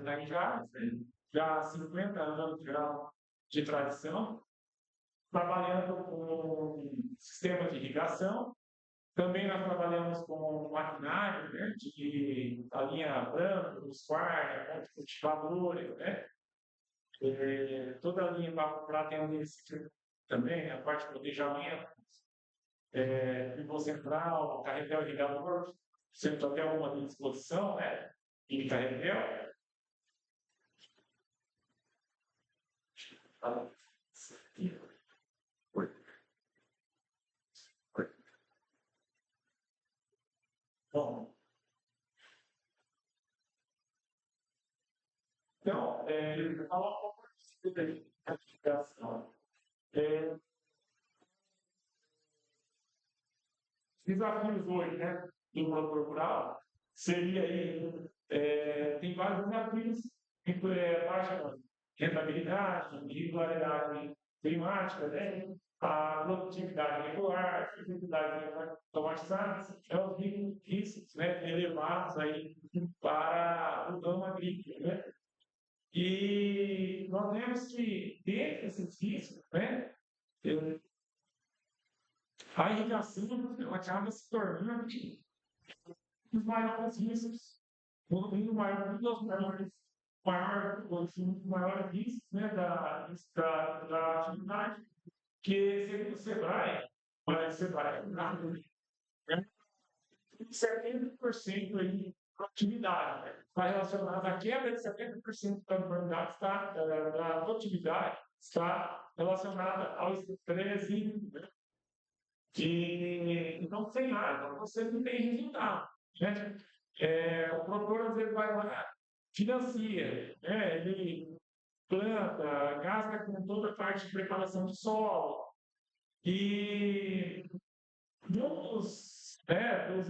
Daí já há 50 anos já de tradição, trabalhando com sistema de irrigação. Também nós trabalhamos com maquinário, né, a linha branca, os quartos, cultivadores, né, toda a linha para atender esse tipo também, a parte de planejamento, pivô central, carretel irrigador, sempre até uma à disposição, né, em carretel. Bom, então, falar um pouco da identificação. Desafios hoje, né, do produtor rural, seria aí, tem vários desafios, baixa rentabilidade, irregularidade climática, né, a produtividade regular, a dificuldade automatizada, é os riscos, né, elevados aí para o ramo agrícola, né? E nós vemos que, dentro desses riscos, né, a irrigação ela acaba se tornando os maiores riscos, um dos maiores riscos, né, da atividade, que segundo o Sebrae, né, 70% aí de produtividade, né, está relacionada à quebra de 70% da produtividade, da produtividade está relacionada ao estresse hídrico, né? Então, sem água, você não tem resultado, né? O produtor, às vezes, vai lá, financia, né? Ele planta, gasta com toda a parte de preparação do solo. E dos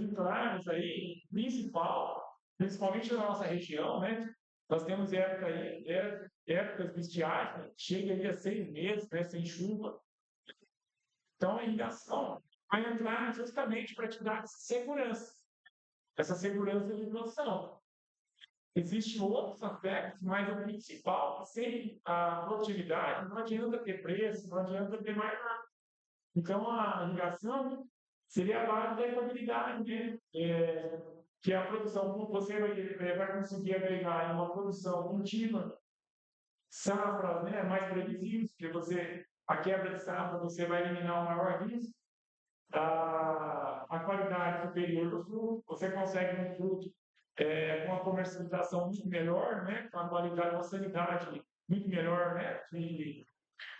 entraves aí, principalmente na nossa região, né? Nós temos épocas de estiagem, chega aí a 6 meses, né, sem chuva. Então, a irrigação vai entrar justamente para te dar essa segurança de produção. Existem outros aspectos, mas o principal, sem a produtividade, não adianta ter preço, não adianta ter mais nada. Então, a irrigação seria a base da estabilidade, né? Que a produção, você vai conseguir agregar em uma produção contínua, safra, né, mais previsíveis, porque a quebra de safra, você vai eliminar o maior risco, a qualidade superior do fruto, você consegue um fruto com uma comercialização muito melhor, né, com a qualidade, uma sanidade muito melhor, né,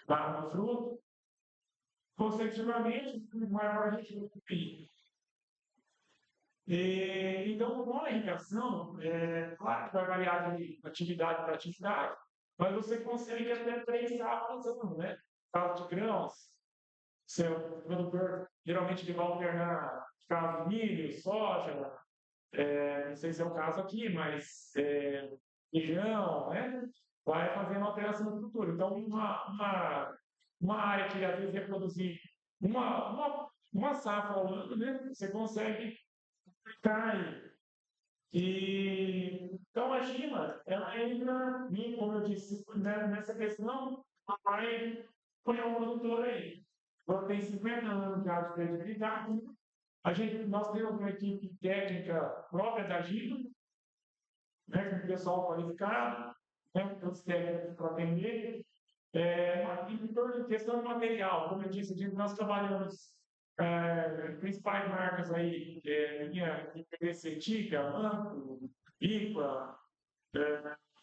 do fruto, consecutivamente, maior risco do PIB. Então, com a irrigação, claro que vai variar de atividade para atividade, mas você consegue até 3 safras ano, né? Caso de grãos, seu produtor geralmente ele vai alternar caso de milho, soja, não sei se é o caso aqui, mas feijão, né? Vai fazendo alteração no futuro. Então, uma área que às vezes ia produzir uma safra ao ano, né? Você consegue cai. Então, a China, ela entra, como eu disse, né, nessa questão, vai põe um produtor aí. Agora tem 50 anos já de credibilidade. Nós temos uma equipe técnica própria da Gina, né, com o pessoal qualificado, né, com os técnicos para atender. Em questão de material, como eu disse, nós trabalhamos principais marcas aí, linha PVC, Tica, Manco, IPA,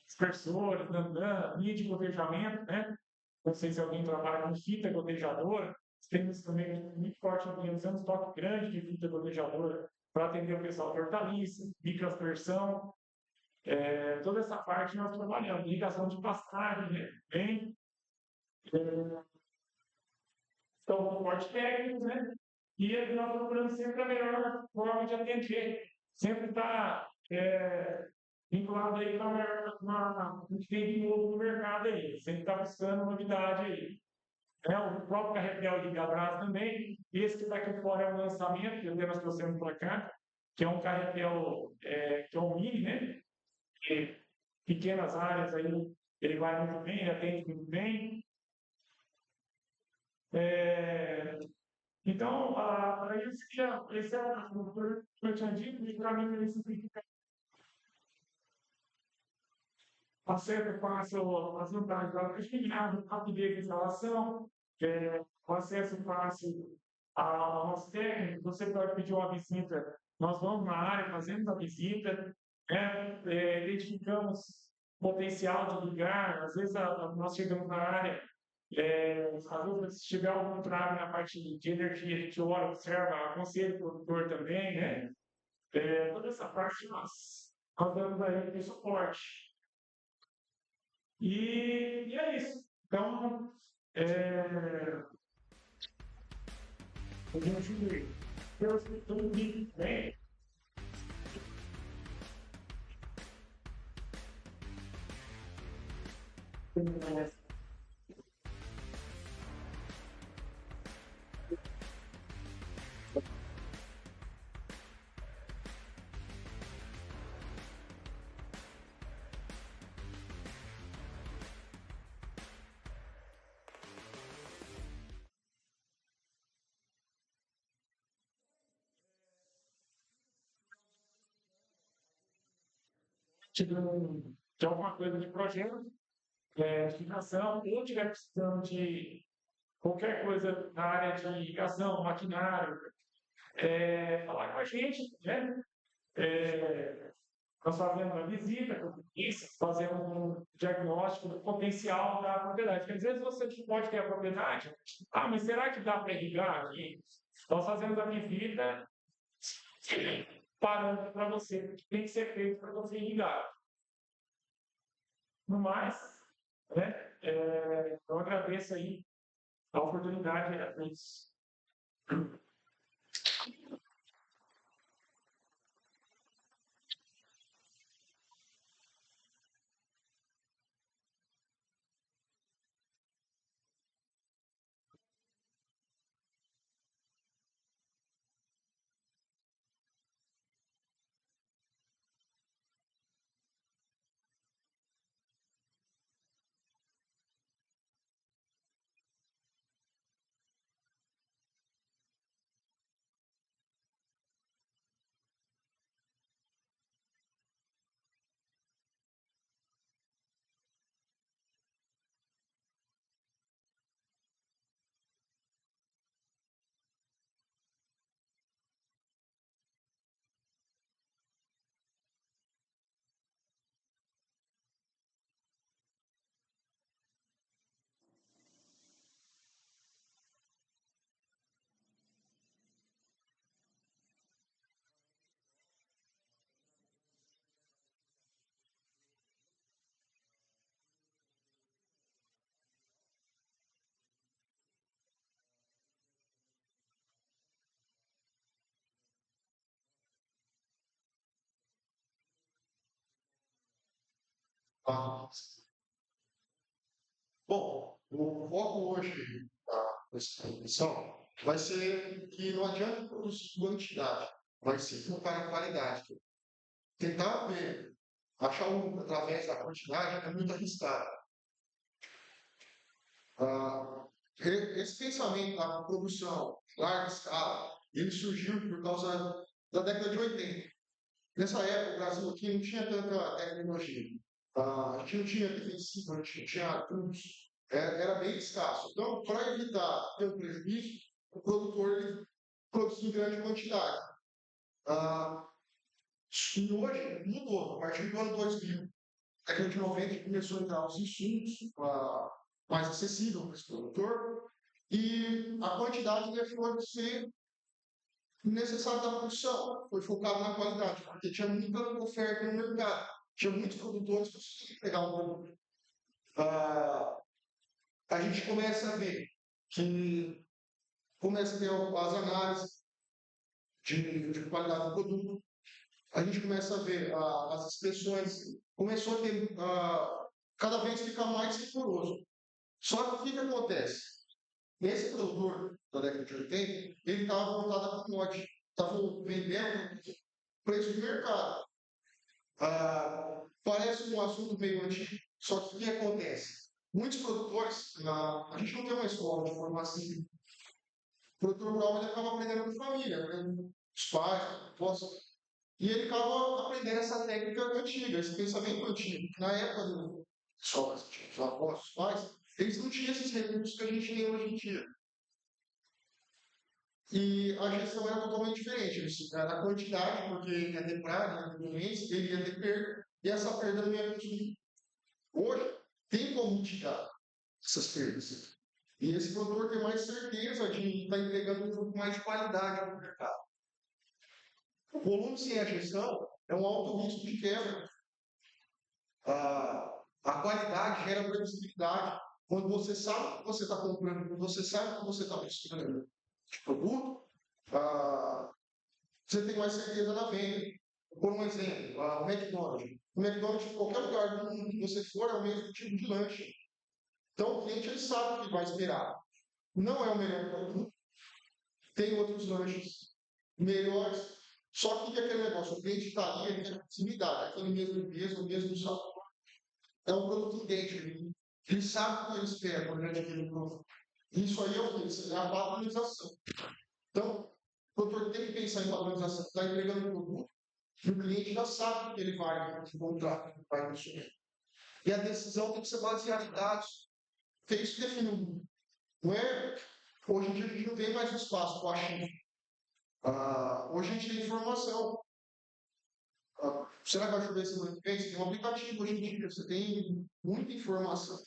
dispersores, linha de gotejamento, né? Não sei se alguém trabalha com fita gotejadora, temos também muito forte um estoque grande de fita gotejadora para atender o pessoal de hortaliça, microaspersão, toda essa parte nós trabalhamos, ligação de pastagem, né? Bem, então, suporte técnico, né? E nós procuramos sempre a melhor forma de atender. Sempre está vinculado aí com a gente tem de novo no mercado aí. Sempre está buscando novidade aí. O próprio carretel de Gabras também. Esse que está aqui fora é um lançamento, que nós trouxemos para cá, que é um carretel, que é um mini, né? pequenas áreas aí, ele vai muito bem, ele atende muito bem. É, então, esse é o que eu tinha dito, e para mim ele simplifica acesso fácil às vantagens da atividade, rapidez de instalação, o acesso fácil ao nosso técnico. Você pode pedir uma visita, nós vamos na área, fazemos a visita, né, identificamos potencial de lugar, às vezes nós chegamos na área, às vezes se tiver algum trave na parte de energia, a gente olha, observa, aconselha o produtor também, né? Toda essa parte nós damos a ele de suporte. E é isso. Então, é, a gente, pelo tudo bem, de alguma coisa de projeto, de ligação, ou tiver precisando de qualquer coisa na área de ligação, maquinário, falar com a gente, né? É, nós fazemos uma visita, fazemos um diagnóstico do potencial da propriedade. Porque às vezes você pode ter a propriedade, mas será que dá para irrigar aqui? Nós fazemos a visita parando para você, o que tem que ser feito para você irrigar. No mais, né, eu agradeço aí a oportunidade a todos. Ah, bom, o foco hoje dessa transmissão vai ser que não adianta produzir quantidade, vai ser focar na qualidade. Tentar ver, achar um através da quantidade é muito arriscado. Ah, esse pensamento da produção larga escala, ele surgiu por causa da década de 80. Nessa época, o Brasil aqui não tinha tanta tecnologia. A gente não tinha defensivo, a gente não tinha tubos. Era bem escasso. Então, para evitar ter um prejuízo, o produtor ele produzia em grande quantidade. Ah, e hoje mudou. A partir do ano 2000, a década de 90, começou a entrar os insumos mais acessível para esse produtor e a quantidade deixou de ser necessário da produção, foi focado na qualidade, porque tinha muita oferta no mercado, tinha muitos produtores que conseguiam pegar um produto. Ah, a gente começa a ver que começa a ter as análises de qualidade do produto, a gente começa a ver as inspeções, começou a ter cada vez ficar mais rigoroso. Só que o que acontece? Esse produtor da década de 80, ele estava voltado a commodity, estava vendendo preço de mercado. Parece um assunto meio antigo, só que o que acontece? Muitos produtores, a gente não tem uma escola de formação. O produtor rural ele acaba aprendendo com a família, aprendendo com os pais, com os avós, e ele acaba aprendendo essa técnica antiga, esse pensamento antigo. Na época do pessoal, os avós, os pais, eles não tinham esses recursos que a gente tem hoje em dia. E a gestão era totalmente diferente. Isso era a quantidade, porque ele ia ter praga, doença, ele ia ter perda, e essa perda não ia conseguir. Hoje, tem como mitigar essas perdas. E esse produtor tem mais certeza de estar entregando um produto mais de qualidade no mercado. O volume sem a gestão é um alto risco de quebra. A qualidade gera previsibilidade. Quando você sabe o que você está comprando, quando você sabe o que você está misturando de produto, você tem mais certeza na venda. Por um exemplo, o McDonald's. O McDonald's, em qualquer lugar do mundo que você for, é o mesmo tipo de lanche. Então, o cliente ele sabe o que vai esperar. Não é o melhor produto. Tem outros lanches melhores. Só que aquele negócio, o cliente está ali, ele tem proximidade, aquele mesmo peso, o mesmo sabor. É um produto idêntico. Ele sabe o que ele espera quando ele adquire o produto. Isso aí é o que? Isso é a padronização. Então, o produtor tem que pensar em padronização. Está entregando um produto e o cliente já sabe o que ele vai encontrar, vai consumir. E a decisão tem que ser baseada em dados. Porque é isso que define o mundo. Não é? Hoje em dia a gente não tem mais espaço para achismo. Hoje a gente tem informação. Será que vai chover semana que vem? Você tem um aplicativo hoje em dia, você tem muita informação.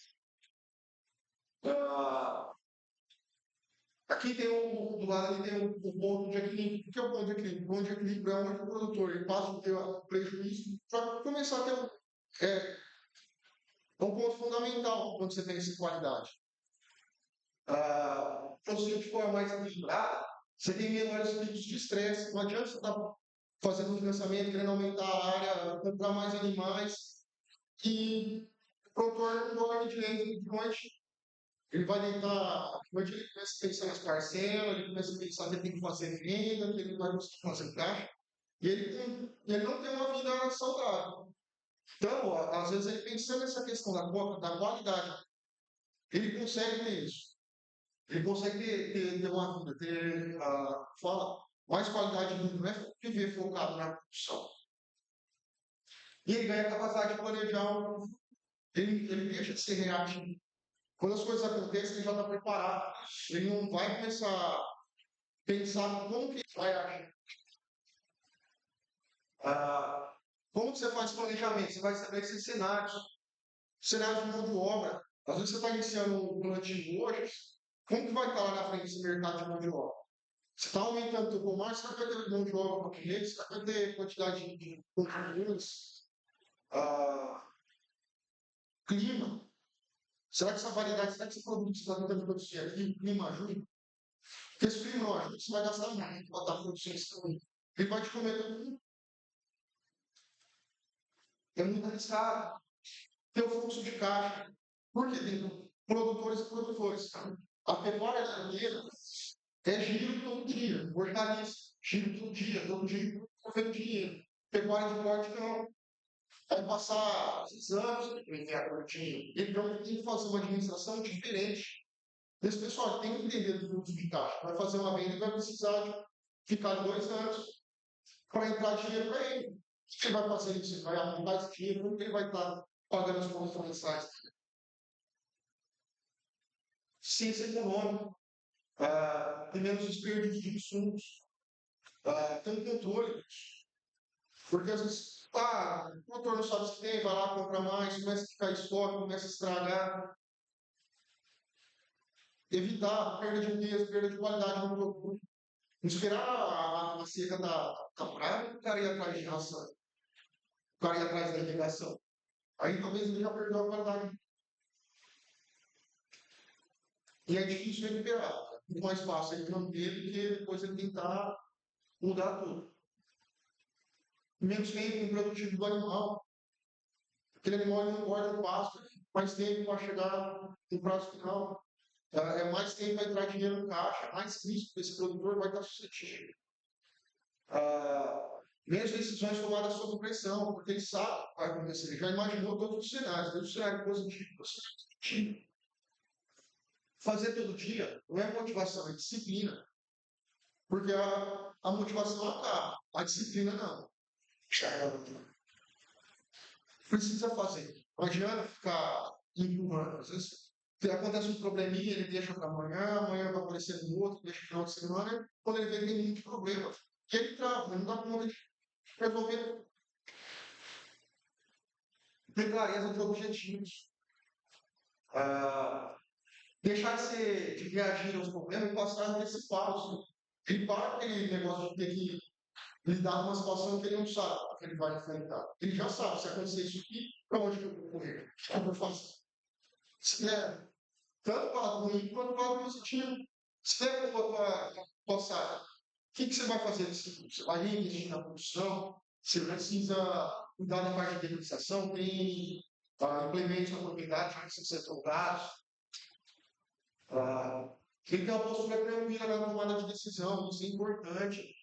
Aqui tem do lado ali tem um ponto de equilíbrio. O que é o ponto de equilíbrio? O ponto de equilíbrio é onde o produtor ele passa a ter um prejuízo para começar a ter um ponto fundamental quando você tem essa qualidade. Então, se de forma mais equilibrada, você tem menores picos de estresse. Não adianta você estar fazendo um financiamento, querendo aumentar a área, comprar mais animais, e o produtor não dorme direito de noite. Ele vai deitar, hoje ele começa a pensar nas parcelas, ele começa a pensar que ele tem que fazer venda, que ele não vai conseguir fazer caixa, e ele não tem uma vida saudável. Então, às vezes, ele pensando nessa questão da qualidade, ele consegue ter isso. Ele consegue ter uma vida, mais qualidade de vida, não é viver focado na produção. E ele ganha a capacidade de planejar, ele deixa de ser reativo. Quando as coisas acontecem, ele já está preparado. Ele não vai começar a pensar como que vai agir. Como que você faz planejamento? Você vai estabelecer cenários de mão de obra. Às vezes você está iniciando um plantio hoje, como que vai estar lá na frente esse mercado de mão de obra? Você está aumentando o seu comércio, você vai ter mão de obra para clientes, você vai ter quantidade de consumidores, clima. Será que essa variedade, será que esse produto que você está tentando produzir aqui, o clima ajuda? Porque se o clima não ajuda, você vai gastar muito para estar produzindo esse produto. Ele vai te comer tudo. É muito arriscado. Tem o fluxo de caixa. Por quê? Tem produtores e produtores. A pecuária brasileira é giro todo dia. Hortaliça, giro todo dia, movendo dinheiro. Pecuária de corte não. Vai passar 6 anos, enviar curtinho. Então, tem que fazer uma administração diferente. Esse pessoal tem que entender do fluxo de caixa. Vai fazer uma venda e vai precisar de ficar 2 anos para entrar dinheiro para ele. O que ele vai fazer isso? Ele vai aplicar esse dinheiro, como que ele vai estar pagando as contas mensais? Ciência econômica, tem menos desperdício de insumos, tem um controle. Porque às vezes, o produtor não sabe se tem, vai lá, compra mais, começa a ficar estoque, começa a estragar. Evitar perda de peso, perda de qualidade no produto. Não esperar a seca da praga, o cara ir atrás de ração. O cara ir atrás da irrigação. Aí talvez ele já perdeu a qualidade. E é difícil recuperar. É muito mais fácil ele manter do que depois ele tentar mudar tudo. Menos tempo improdutivo do animal. Aquele animal não engorda no pasto, mais tempo para chegar no prazo final. É mais tempo para entrar dinheiro no caixa, mais risco que esse produtor vai estar suscetível. menos decisões tomadas sob pressão, porque ele sabe o que vai acontecer, ele já imaginou todos os cenários, desde o cenário positivo, ao cenário negativo. Fazer todo dia não é motivação, é disciplina. Porque a motivação acaba, a disciplina não. Precisa fazer. Não adianta ficar empurrando. Às vezes acontece um probleminha, ele deixa para amanhã, amanhã vai aparecer um outro, deixa no final de semana, quando ele vê que tem muitos problemas. E ele trava, ele não dá conta de resolver. Ter clareza de objetivos. Deixar de reagir aos problemas e passar a antecipá-los. Ele para com aquele negócio de ter que lidar com uma situação que ele não sabe o que ele vai enfrentar. Ele já sabe, se acontecer isso aqui, para onde que eu vou correr? O que eu vou fazer? Se der tanto para o ruim quanto para o positivo. Se der para passar, o que você vai fazer nesse curso? Você vai reinvestir na produção? Você precisa cuidar da parte de administração? Tem implementos na propriedade que precisam ser trocados? Ele tem uma postura tranquila na tomada de decisão, isso é importante.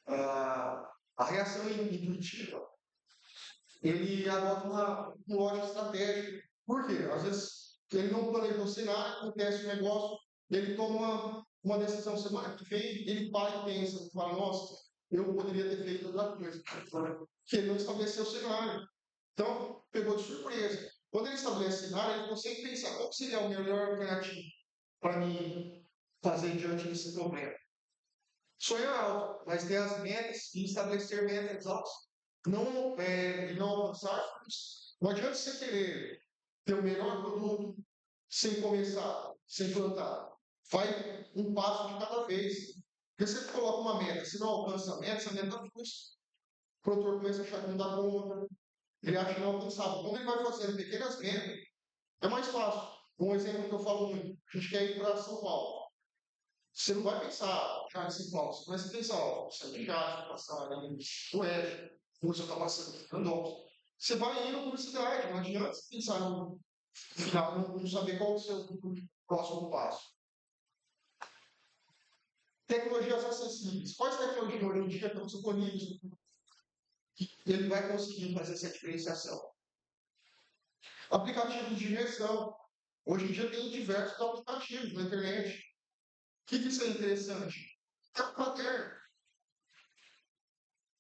A reação intuitiva, ele adota um lógica estratégica. Por quê? Às vezes ele não planejou o cenário, acontece um negócio, ele toma uma decisão semana que vem, ele para e pensa, fala, nossa, eu poderia ter feito outra coisa. Porque ele não estabeleceu o cenário. Então, pegou de surpresa. Quando ele estabelece o cenário, ele consegue pensar qual seria o melhor alternativo para mim fazer diante desse problema. Sonhar alto, mas ter as metas e estabelecer metas altas. Não avançar. Não adianta você querer ter o melhor produto sem começar, sem plantar. Vai um passo de cada vez. Porque você coloca uma meta, se não alcança a meta, essa meta frustra. O produtor começa a achar que não dá conta, ele acha que não alcançável. Quando ele vai fazendo pequenas metas, é mais fácil. Um exemplo que eu falo muito, a gente quer ir para São Paulo. Você não vai pensar já em São Paulo, você começa a pensar, você tem já passar ali no Oeste, você está passando em Randonópolis. Você vai indo por cidade, não adianta você pensar no final, não saber qual é o seu próximo passo. Tecnologias acessíveis. Quais tecnologias hoje em dia estão disponíveis? Ele vai conseguir fazer essa diferenciação. Aplicativos de gestão. Hoje em dia tem diversos aplicativos na internet. O que isso é interessante? É um paterno.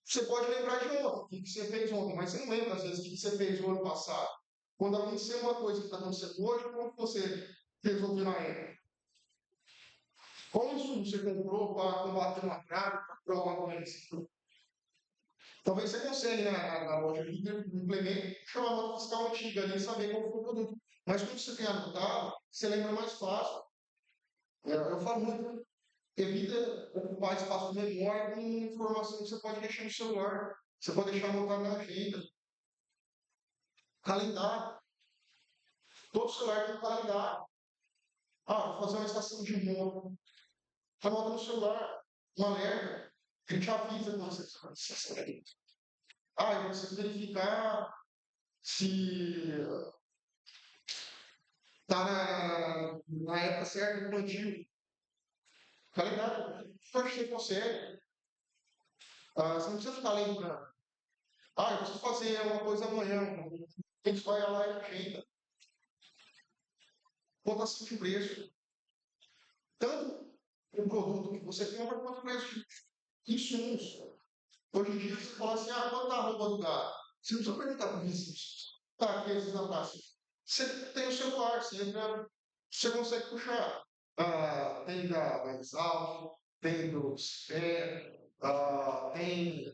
Você pode lembrar de ontem, o que você fez ontem, mas você não lembra, às vezes, o que você fez no ano passado. Quando aconteceu uma coisa que está acontecendo hoje, como você resolveu na época? Qual insumo você comprou para combater uma praga, para uma doença? Talvez você consiga, na loja de implemento, chamar a nota fiscal antiga ali e saber qual foi o produto. Mas quando você tem anotado, você lembra mais fácil. Eu falo muito, evita ocupar espaço de memória com informação que você pode deixar no celular. Você pode deixar anotado na agenda. Calendário. Todo celular tem um calendário. Vou fazer uma estação de moto. Anota no celular. Um alerta. Ele te avisa quando você sair. Eu preciso verificar se está na época certa do plantio. Calendário. Pode ser consegue. Você não precisa ficar lembrando. Eu preciso fazer uma coisa amanhã. Tem que vai lá e agenda. Cotação de preço. Tanto o produto que você compra quanto o preço de insumos. Hoje em dia você fala assim, quanto está a roupa do gado? Você não precisa perguntar para o vizinho. Está aqui esses na praça. Você tem o celular, você consegue puxar. Tem da Exalc, tem do CIPE, tem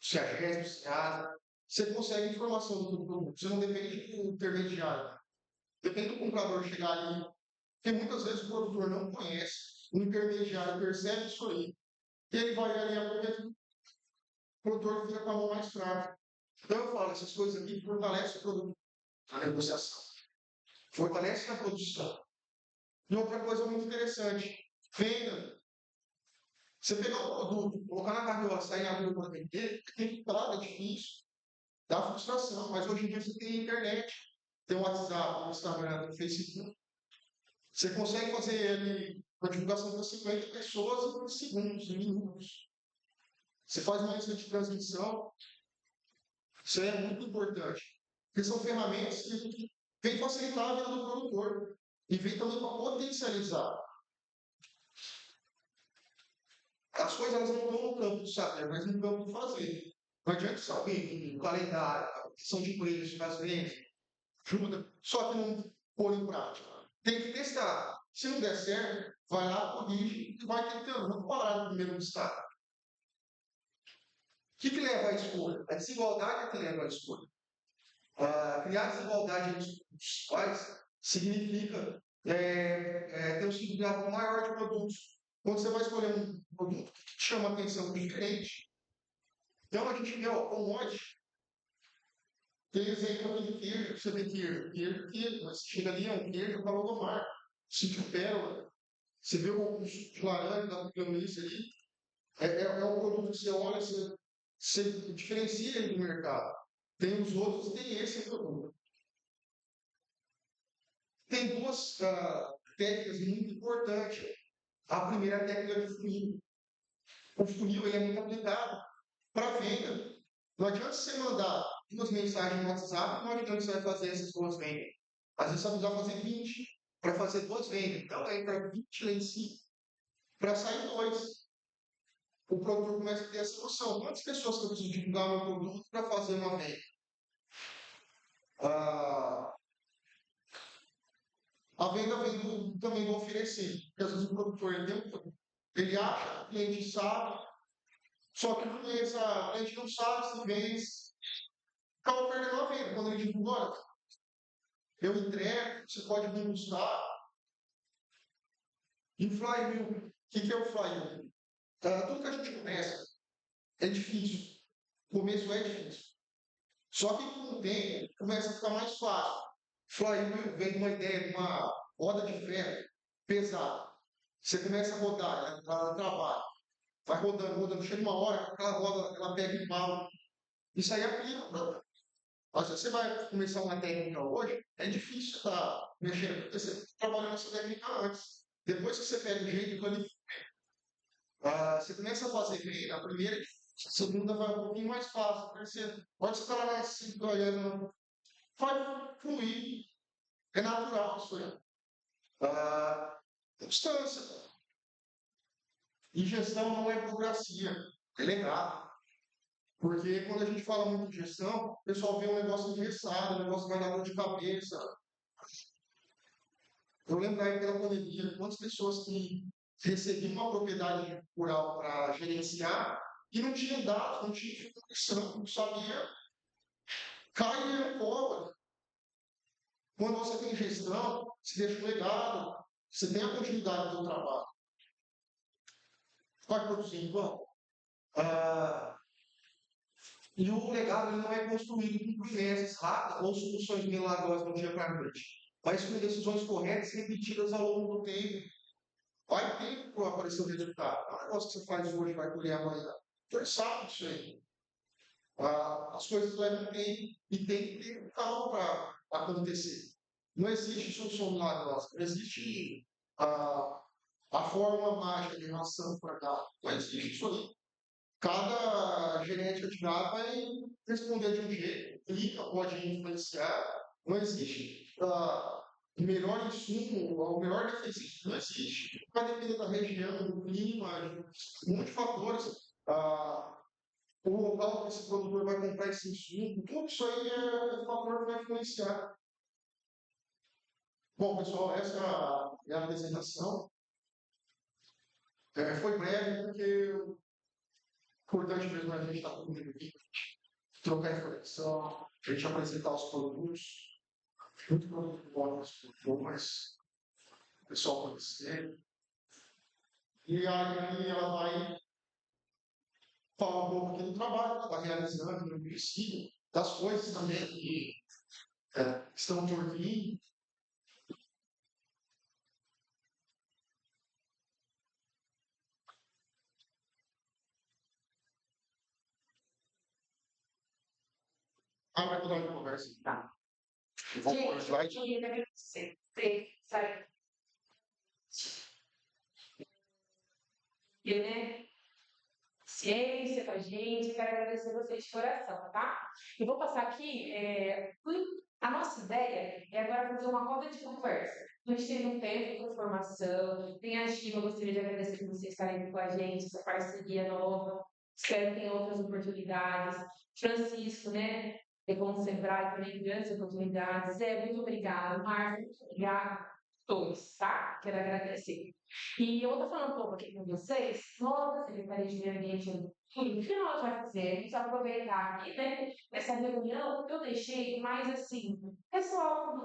CEAGES, do SEASA. Você consegue informação do produto. Você não depende do intermediário. Depende do comprador chegar ali. Porque muitas vezes o produtor não conhece. O intermediário percebe isso aí. E ele vai ganhar porque o produtor fica com a mão mais fraca. Então eu falo, essas coisas aqui fortalecem o produto, a negociação. Fortalece a produção. E outra coisa muito interessante, venda. Você pegar um produto, colocar na carriola, sair na rua para vender, tem que parar, é difícil. Dá frustração, mas hoje em dia você tem internet, tem o WhatsApp, o Instagram, o Facebook. Você consegue fazer ali uma divulgação para 50 pessoas em segundos, em minutos. você faz uma lista de transmissão, isso aí é muito importante. Porque são ferramentas que vêm facilitar a vida do produtor e vêm também para potencializar. As coisas elas não estão no campo do saber, mas no campo do fazer. Não adianta saber o calendário, a questão de preços, as vendas, ajuda, só que não pôr em prática. Tem que testar. Se não der certo, vai lá, corrige e vai tentando. Não parar no primeiro estado. O que leva à escolha? A desigualdade é que leva à escolha. Criar desigualdade entre os pais significa ter um significado maior de produtos. Quando você vai escolher um produto que te chama a atenção diferente, então a gente vê o commodity. Tem exemplo aqui de queijo, você vê queijo, mas chega ali, é um queijo para logomarca. Sítio Pérola, você vê o suco de laranja da isso ali, é um produto que você olha, você diferencia ele do mercado. Tem os outros, tem esse produto. Tem duas técnicas muito importantes. A primeira é a técnica de funil. O funil ele é muito aplicado para venda. Não adianta você mandar 2 mensagens no WhatsApp, não adianta você vai fazer essas 2 vendas. Às vezes você vai precisar fazer 20 para fazer 2 vendas. Então entra 20 lá em cima para sair 2. O produtor começa a ter essa noção. Quantas pessoas que eu preciso divulgar meu produto para fazer uma venda? A venda vem também do oferecer. Porque às vezes o produtor ele acha, o cliente sabe, só que o cliente não sabe se vence. Acaba perdendo a venda. Quando ele divulga, olha, eu entrego, você pode vir buscar. E o flywheel, o que é o flywheel? Tudo que a gente começa é difícil. O começo é difícil. Só que com o tempo começa a ficar mais fácil. Flywheel vem de uma ideia de uma roda de ferro pesada. Você começa a rodar, ela trabalha. Vai rodando, chega uma hora que aquela roda ela pega embalo. Isso aí aplica. Mas se você vai começar uma técnica hoje, é difícil estar mexendo, porque você trabalhou nessa técnica antes. Depois que você pega o jeito, você começa a fazer bem, a primeira, a segunda vai um pouquinho mais fácil, a terceira. Pode você estar lá assim, olhando, vai fluir, é natural isso aí. Constância. E gestão não é burocracia, é legado. Porque quando a gente fala muito de gestão, o pessoal vê um negócio engessado, um negócio que vai dar dor de cabeça. Eu lembro da época da pandemia, quantas pessoas que recebiam uma propriedade rural para gerenciar e não tinham dados, não tinha informação, não sabia, caía no colo. Quando você tem gestão, você deixa um legado, você tem a continuidade do seu trabalho. Vai produzindo, bom. E o legado ele não é construído com promessas rápidas ou soluções milagrosas do dia para a noite, mas com decisões corretas repetidas ao longo do tempo. Vai ter para aparecer o resultado. Não é um negócio que você faz hoje vai colher amanhã. Você sabe disso aí. As coisas levam tempo e tem que ter calma para acontecer. Não existe solução milagrosa. Não existe a fórmula mágica de ração para cá. Não existe isso aí. Cada genética de gado vai responder de um jeito, clica, pode influenciar, não existe o melhor insumo, o melhor defensivo, não existe. Vai depender da região, do clima, de um monte de fatores. O local que esse produtor vai comprar esse insumo, tudo isso aí é fator que vai influenciar. Bom, pessoal, essa é a apresentação. Foi breve, porque importante mesmo a gente estar comigo aqui, trocar informação, a gente apresentar os produtos. Muito produto bom nesse produtor, mas o pessoal conhecer. E aí ela vai falar um pouco aqui do trabalho que está realizando no município, das coisas também que estão por vir. Vai mudar de conversa. Tá. Vamos para o slide. Eu queria agradecer. Sabe? E, né? paciência com a gente, quero agradecer vocês de coração, tá? Eu vou passar aqui, a nossa ideia é agora fazer uma roda de conversa. A gente tem um tempo de formação, tem a Giva, eu gostaria de agradecer por vocês estarem aqui com a gente, essa parceria nova. Espero que tenha outras oportunidades. Francisco, né? Com o Sebrae também, grandes oportunidades. Zé, muito obrigada. Marcos, muito obrigada. Todos, tá? Quero agradecer. E eu vou estar falando um pouco aqui com vocês, nós da Secretaria de Meio Ambiente o que nós vamos fazer? A gente vai aproveitar aqui, né? Essa reunião que eu deixei mais assim, pessoal,